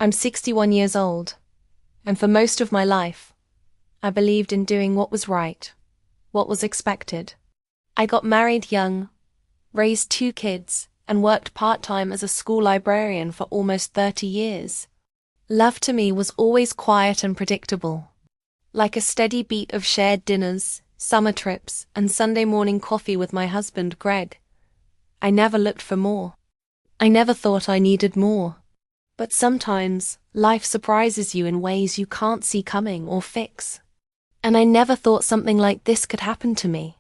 I'm 61 years old, and for most of my life, I believed in doing what was right, what was expected. I got married young, raised 2 kids, and worked part-time as a school librarian for almost 30 years. Love to me was always quiet and predictable, like a steady beat of shared dinners, summer trips, and Sunday morning coffee with my husband, Greg. I never looked for more. I never thought I needed more. But sometimes, life surprises you in ways you can't see coming or fix. And I never thought something like this could happen to me.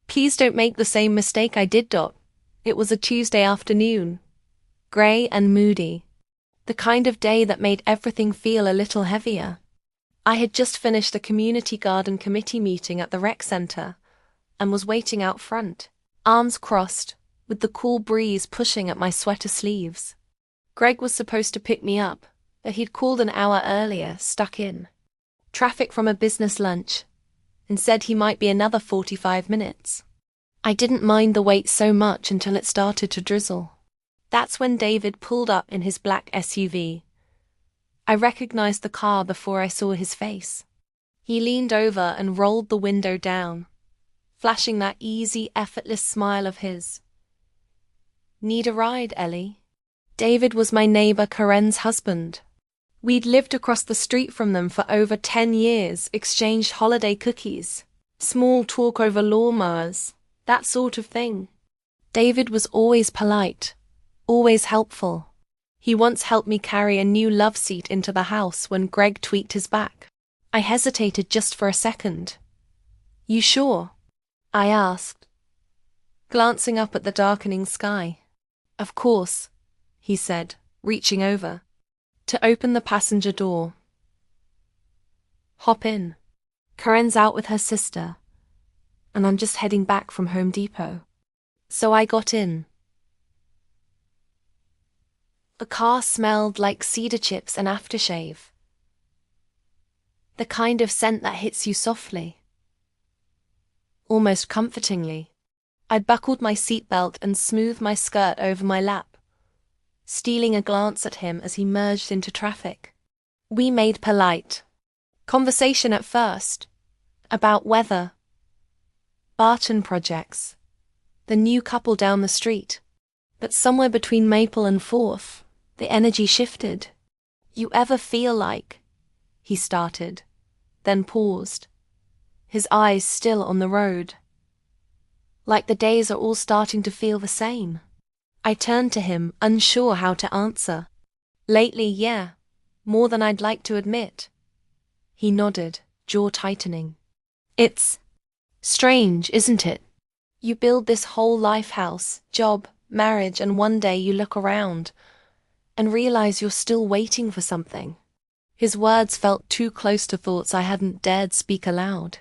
Please don't make the same mistake I did, Dot. It was a Tuesday afternoon. Grey and moody. The kind of day that made everything feel a little heavier. I had just finished a community garden committee meeting at the rec center and was waiting out front, arms crossed, with the cool breeze pushing at my sweater sleeves. Greg was supposed to pick me up, but he'd called an hour earlier, stuck in traffic from a business lunch, and said he might be another 45 minutes. I didn't mind the wait so much until it started to drizzle. That's when David pulled up in his black SUV. I recognized the car before I saw his face. He leaned over and rolled the window down, flashing that easy, effortless smile of his. "Need a ride, Ellie?" David was my neighbor Karen's husband. We'd lived across the street from them for over 10 years, exchanged holiday cookies, small talk over lawnmowers, that sort of thing. David was always polite, always helpful. He once helped me carry a new love seat into the house when Greg tweaked his back. I hesitated just for a second. "You sure?" I asked, glancing up at the darkening sky. "Of course," he said, reaching over to open the passenger door. "Hop in. Karen's out with her sister, and I'm just heading back from Home Depot." So I got in. The car smelled like cedar chips and aftershave. The kind of scent that hits you softly, almost comfortingly. I'd buckled my seatbelt and smoothed my skirt over my lap, stealing a glance at him as he merged into traffic. We made polite conversation at first, about weather, Barton projects, the new couple down the street. But somewhere between Maple and 4th, the energy shifted. "You ever feel like," he started, then paused, his eyes still on the road, "like the days are all starting to feel the same?" I turned to him, unsure how to answer. "Lately, yeah, more than I'd like to admit." He nodded, jaw tightening. "It's strange, isn't it? You build this whole life house, job, marriage, and one day you look around and realize you're still waiting for something." His words felt too close to thoughts I hadn't dared speak aloud.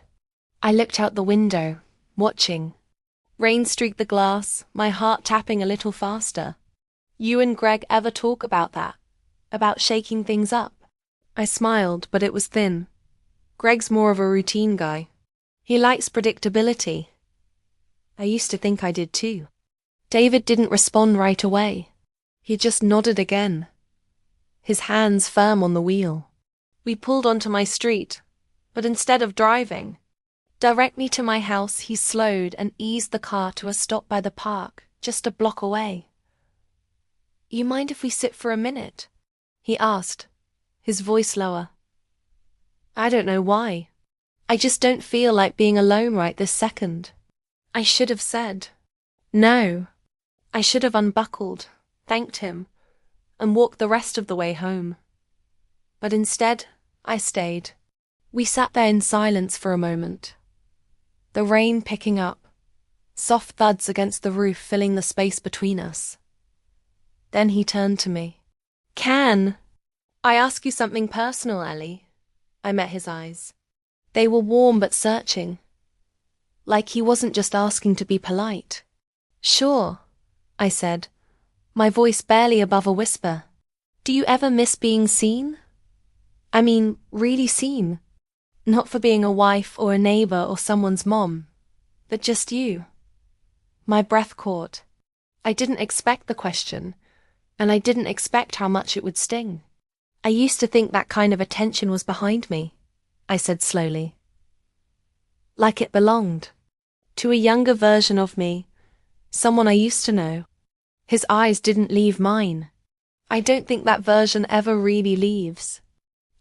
I looked out the window, watching. Rain streaked the glass, my heart tapping a little faster. "You and Greg ever talk about that? About shaking things up?" I smiled, but it was thin. Greg's more of a routine guy. He likes predictability. I used to think I did too. David didn't respond right away. He just nodded again, his hands firm on the wheel. We pulled onto my street, but instead of driving directly to my house, he slowed and eased the car to a stop by the park, just a block away. "You mind if we sit for a minute?" he asked, his voice lower. "I don't know why. I just don't feel like being alone right this second." I should have said no. I should have unbuckled, thanked him, and walked the rest of the way home. But instead, I stayed. We sat there in silence for a moment, the rain picking up, soft thuds against the roof filling the space between us. Then he turned to me. "Can I ask you something personal, Ellie?" I met his eyes. They were warm but searching, like he wasn't just asking to be polite. "Sure," I said, my voice barely above a whisper. "Do you ever miss being seen? I mean, really seen. Not for being a wife or a neighbor or someone's mom, but just you." My breath caught. I didn't expect the question, and I didn't expect how much it would sting. I used to think that kind of attention was behind me, I said slowly. Like it belonged. To a younger version of me, someone I used to know. His eyes didn't leave mine. I don't think that version ever really leaves.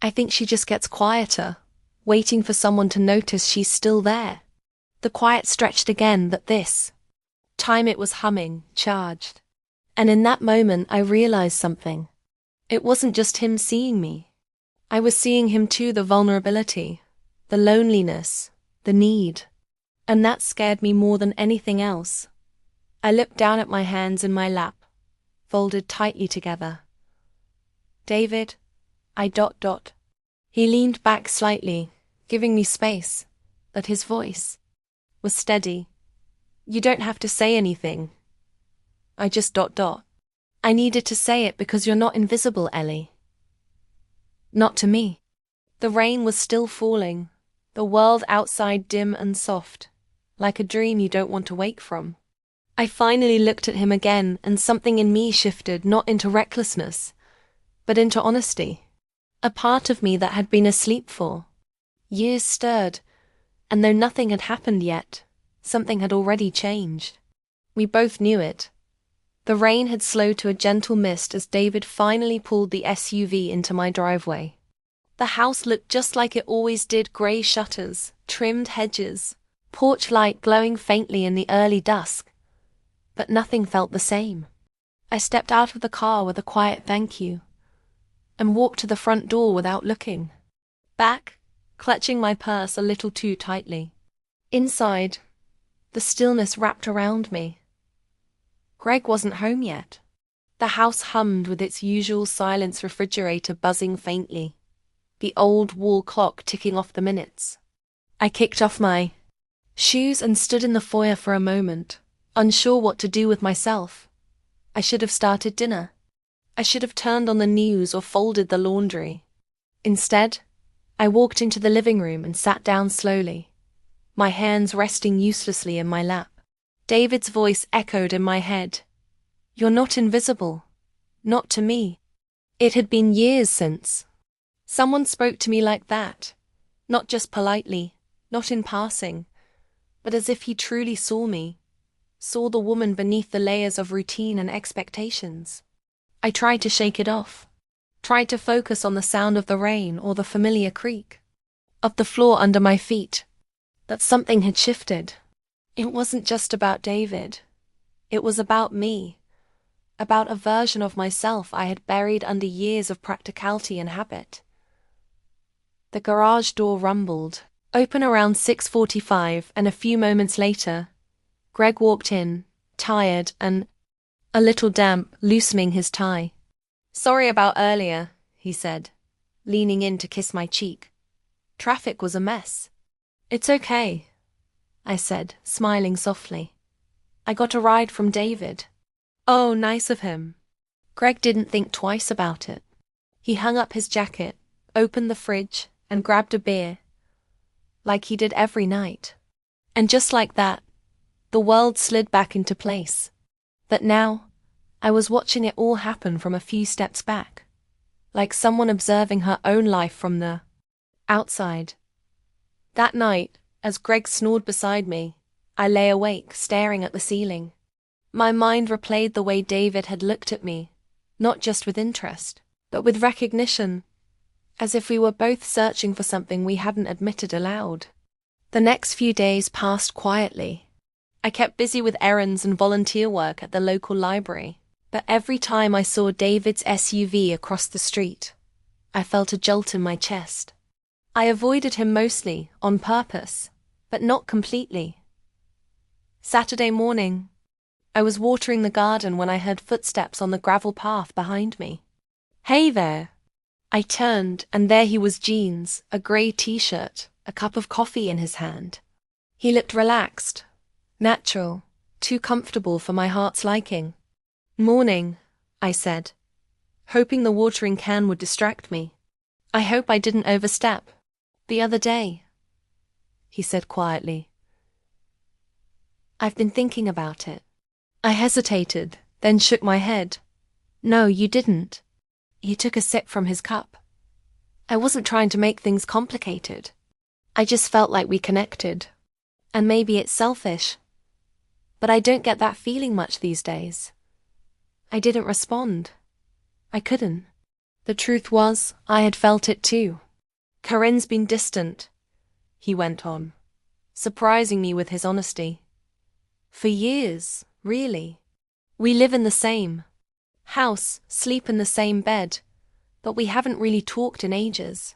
I think she just gets quieter, waiting for someone to notice she's still there. The quiet stretched again, but this time it was humming, charged. And in that moment I realized something. It wasn't just him seeing me. I was seeing him too, the vulnerability, the loneliness, the need. And that scared me more than anything else. I looked down at my hands in my lap, folded tightly together. David, He leaned back slightly, giving me space, but his voice was steady. You don't have to say anything. I just I needed to say it because you're not invisible, Ellie. Not to me. The rain was still falling, the world outside dim and soft, like a dream you don't want to wake from. I finally looked at him again, and something in me shifted, not into recklessness, but into honesty. A part of me that had been asleep for years stirred, and though nothing had happened yet, something had already changed. We both knew it. The rain had slowed to a gentle mist as David finally pulled the SUV into my driveway. The house looked just like it always did, grey shutters, trimmed hedges, porch light glowing faintly in the early dusk. But nothing felt the same. I stepped out of the car with a quiet thank you, and walked to the front door without looking back, clutching my purse a little too tightly. Inside, the stillness wrapped around me. Greg wasn't home yet. The house hummed with its usual silence, refrigerator buzzing faintly, the old wall clock ticking off the minutes. I kicked off my shoes and stood in the foyer for a moment, unsure what to do with myself. I should have started dinner. I should have turned on the news or folded the laundry. Instead, I walked into the living room and sat down slowly, my hands resting uselessly in my lap. David's voice echoed in my head. You're not invisible. Not to me. It had been years since someone spoke to me like that. Not just politely, not in passing, but as if he truly saw me, saw the woman beneath the layers of routine and expectations. I tried to shake it off, tried to focus on the sound of the rain or the familiar creak of the floor under my feet. But something had shifted. It wasn't just about David. It was about me, about a version of myself I had buried under years of practicality and habit. The garage door rumbled, open around 6:45, and a few moments later, Greg walked in, tired and a little damp, loosening his tie. Sorry about earlier, he said, leaning in to kiss my cheek. Traffic was a mess. It's okay, I said, smiling softly. I got a ride from David. Oh, nice of him. Greg didn't think twice about it. He hung up his jacket, opened the fridge, and grabbed a beer, like he did every night. And just like that, the world slid back into place. But now, I was watching it all happen from a few steps back, like someone observing her own life from the outside. That night, as Greg snored beside me, I lay awake, staring at the ceiling. My mind replayed the way David had looked at me, not just with interest, but with recognition, as if we were both searching for something we hadn't admitted aloud. The next few days passed quietly. I kept busy with errands and volunteer work at the local library, but every time I saw David's SUV across the street, I felt a jolt in my chest. I avoided him mostly, on purpose, but not completely. Saturday morning, I was watering the garden when I heard footsteps on the gravel path behind me. Hey there! I turned, and there he was, jeans, a grey t-shirt, a cup of coffee in his hand. He looked relaxed, natural, too comfortable for my heart's liking. Morning, I said, hoping the watering can would distract me. I hope I didn't overstep. The other day, he said quietly. I've been thinking about it. I hesitated, then shook my head. No, you didn't. He took a sip from his cup. I wasn't trying to make things complicated. I just felt like we connected. And maybe it's selfish, but I don't get that feeling much these days. I didn't respond. I couldn't. The truth was, I had felt it too. Corinne's been distant, he went on, surprising me with his honesty. For years, really. We live in the same house, sleep in the same bed, but we haven't really talked in ages.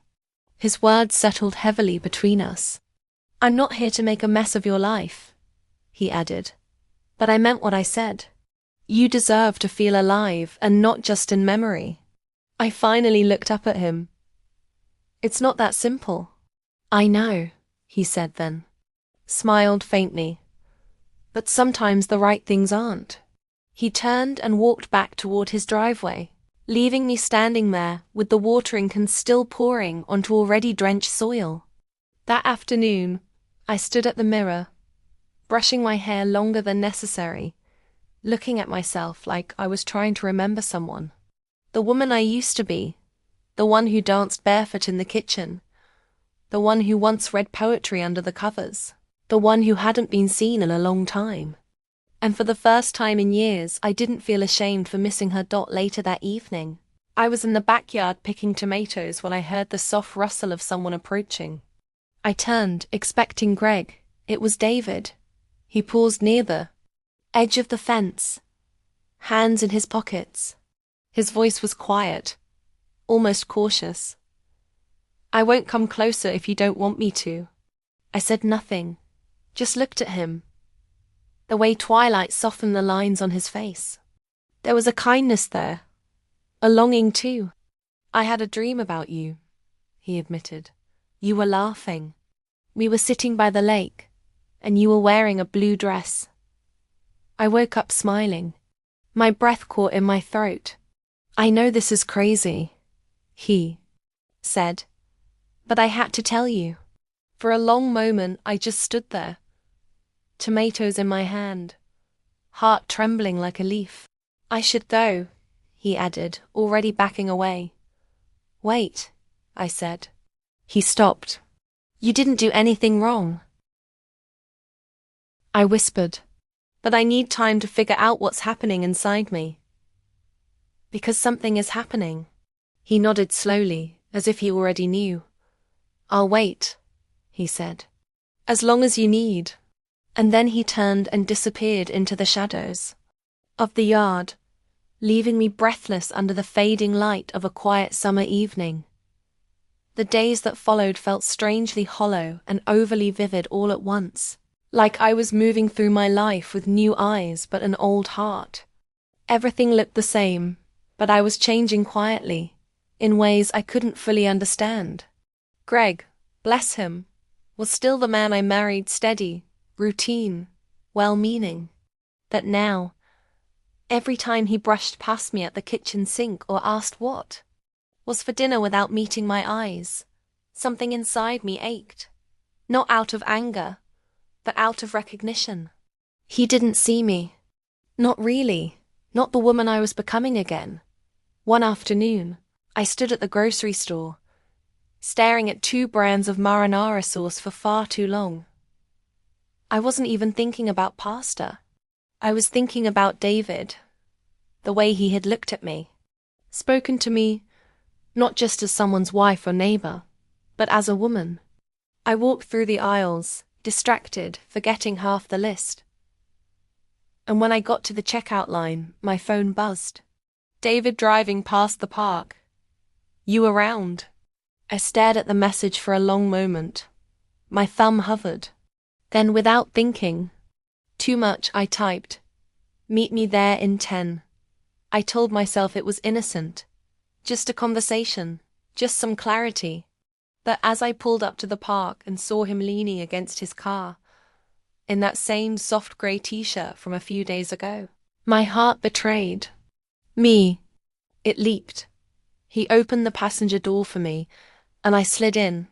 His words settled heavily between us. I'm not here to make a mess of your life, he added, but I meant what I said. You deserve to feel alive and not just in memory. I finally looked up at him. It's not that simple. I know, he said then, smiled faintly. But sometimes the right things aren't. He turned and walked back toward his driveway, leaving me standing there with the watering can still pouring onto already drenched soil. That afternoon, I stood at the mirror, brushing my hair longer than necessary, looking at myself like I was trying to remember someone. The woman I used to be, the one who danced barefoot in the kitchen, the one who once read poetry under the covers, the one who hadn't been seen in a long time. And for the first time in years, I didn't feel ashamed for missing her later that evening. I was in the backyard picking tomatoes when I heard the soft rustle of someone approaching. I turned, expecting Greg. It was David. He paused near the edge of the fence, hands in his pockets. His voice was quiet, almost cautious. I won't come closer if you don't want me to. I said nothing, just looked at him. The way twilight softened the lines on his face. There was a kindness there, a longing too. I had a dream about you, he admitted. You were laughing. We were sitting by the lake, and you were wearing a blue dress. I woke up smiling. My breath caught in my throat. I know this is crazy, he said, but I had to tell you. For a long moment I just stood there, tomatoes in my hand, heart trembling like a leaf. I should go, he added, already backing away. Wait, I said. He stopped. You didn't do anything wrong. I whispered, but I need time to figure out what's happening inside me. Because something is happening. He nodded slowly, as if he already knew. I'll wait, he said. As long as you need. And then he turned and disappeared into the shadows of the yard, leaving me breathless under the fading light of a quiet summer evening. The days that followed felt strangely hollow and overly vivid all at once, like I was moving through my life with new eyes but an old heart. Everything looked the same, but I was changing quietly, in ways I couldn't fully understand. Greg, bless him, was still the man I married, steady, routine, well-meaning. But now, every time he brushed past me at the kitchen sink or asked what was for dinner without meeting my eyes, something inside me ached. Not out of anger, but out of recognition. He didn't see me. Not really. Not the woman I was becoming again. One afternoon, I stood at the grocery store, staring at 2 brands of marinara sauce for far too long. I wasn't even thinking about pasta. I was thinking about David, the way he had looked at me, spoken to me, not just as someone's wife or neighbor, but as a woman. I walked through the aisles, distracted, forgetting half the list. And when I got to the checkout line, my phone buzzed. David driving past the park. You around? I stared at the message for a long moment. My thumb hovered. Then, without thinking too much, I typed, meet me there in 10. I told myself it was innocent. Just a conversation, just some clarity. But as I pulled up to the park and saw him leaning against his car, in that same soft grey t-shirt from a few days ago, my heart betrayed me. It leaped. He opened the passenger door for me, and I slid in,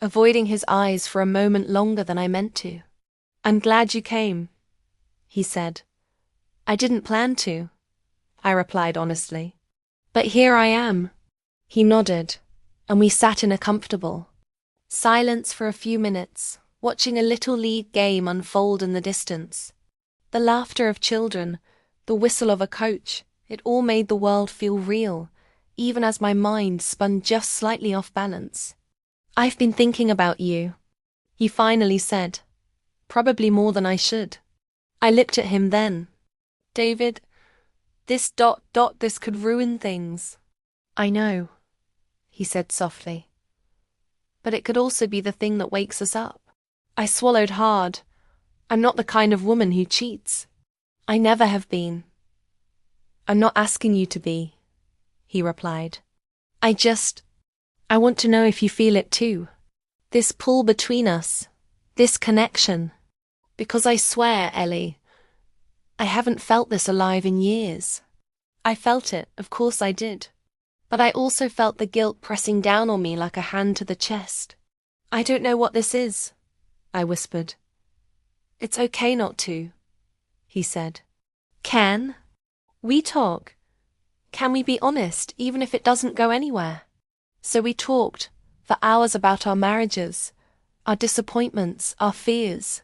avoiding his eyes for a moment longer than I meant to. I'm glad you came, he said. I didn't plan to, I replied honestly. But here I am. He nodded, and we sat in a comfortable silence for a few minutes, watching a little league game unfold in the distance. The laughter of children, the whistle of a coach, it all made the world feel real, even as my mind spun just slightly off balance. I've been thinking about you, he finally said. Probably more than I should. I looked at him then. David, this ... this could ruin things. I know, he said softly. But it could also be the thing that wakes us up. I swallowed hard. I'm not the kind of woman who cheats. I never have been. I'm not asking you to be, he replied. I want to know if you feel it too. This pull between us, this connection. Because I swear, Ellie, I haven't felt this alive in years. I felt it, of course I did. But I also felt the guilt pressing down on me like a hand to the chest. I don't know what this is, I whispered. It's okay not to, he said. Can we talk? Can we be honest, even if it doesn't go anywhere? So we talked for hours about our marriages, our disappointments, our fears.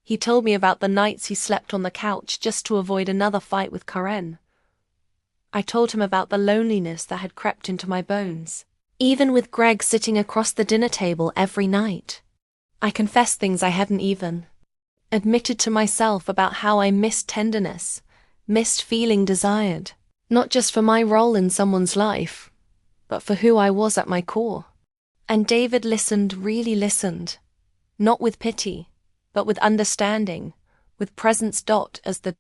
He told me about the nights he slept on the couch just to avoid another fight with Karen. I told him about the loneliness that had crept into my bones, even with Greg sitting across the dinner table every night. I confessed things I hadn't even admitted to myself about how I missed tenderness, missed feeling desired, not just for my role in someone's life, but for who I was at my core. And David listened, really listened, not with pity, but with understanding, with presence. As the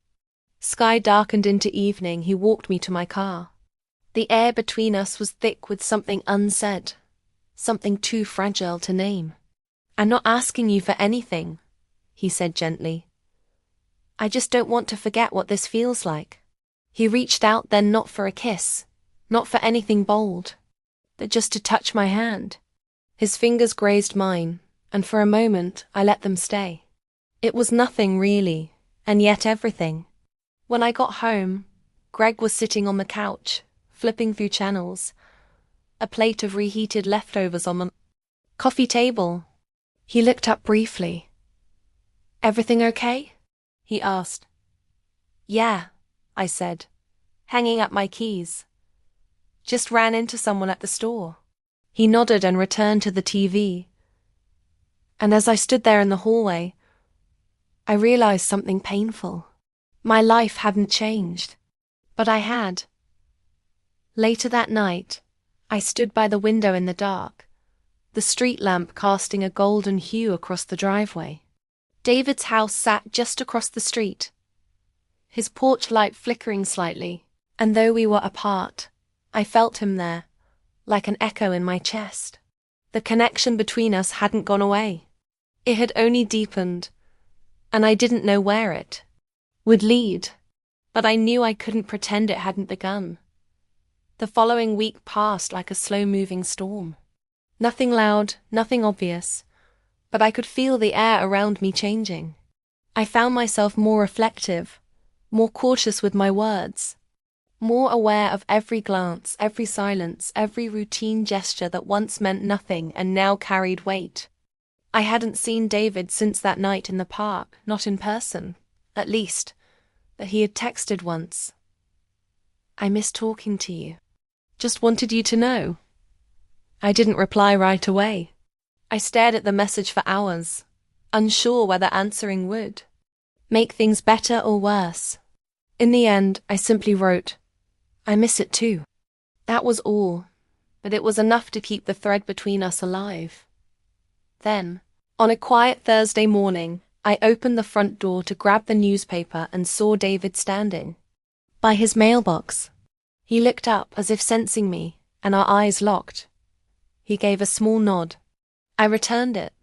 sky darkened into evening, he walked me to my car. The air between us was thick with something unsaid, something too fragile to name. I'm not asking you for anything, he said gently. I just don't want to forget what this feels like. He reached out then, not for a kiss, not for anything bold, but just to touch my hand. His fingers grazed mine, and for a moment I let them stay. It was nothing really, and yet everything. When I got home, Greg was sitting on the couch, flipping through channels, a plate of reheated leftovers on the coffee table. He looked up briefly. Everything okay? He asked. Yeah, I said, hanging up my keys. Just ran into someone at the store. He nodded and returned to the TV. And as I stood there in the hallway, I realized something painful. My life hadn't changed, but I had. Later that night, I stood by the window in the dark, the street lamp casting a golden hue across the driveway. David's house sat just across the street, his porch light flickering slightly, and though we were apart, I felt him there, like an echo in my chest. The connection between us hadn't gone away. It had only deepened, and I didn't know where it would lead, but I knew I couldn't pretend it hadn't begun. The following week passed like a slow-moving storm. Nothing loud, nothing obvious, but I could feel the air around me changing. I found myself more reflective, more cautious with my words, more aware of every glance, every silence, every routine gesture that once meant nothing and now carried weight. I hadn't seen David since that night in the park, not in person, at least, but he had texted once. I miss talking to you. Just wanted you to know. I didn't reply right away. I stared at the message for hours, unsure whether answering would make things better or worse. In the end, I simply wrote, I miss it too. That was all, but it was enough to keep the thread between us alive. Then, on a quiet Thursday morning, I opened the front door to grab the newspaper and saw David standing by his mailbox. He looked up as if sensing me, and our eyes locked. He gave a small nod. I returned it,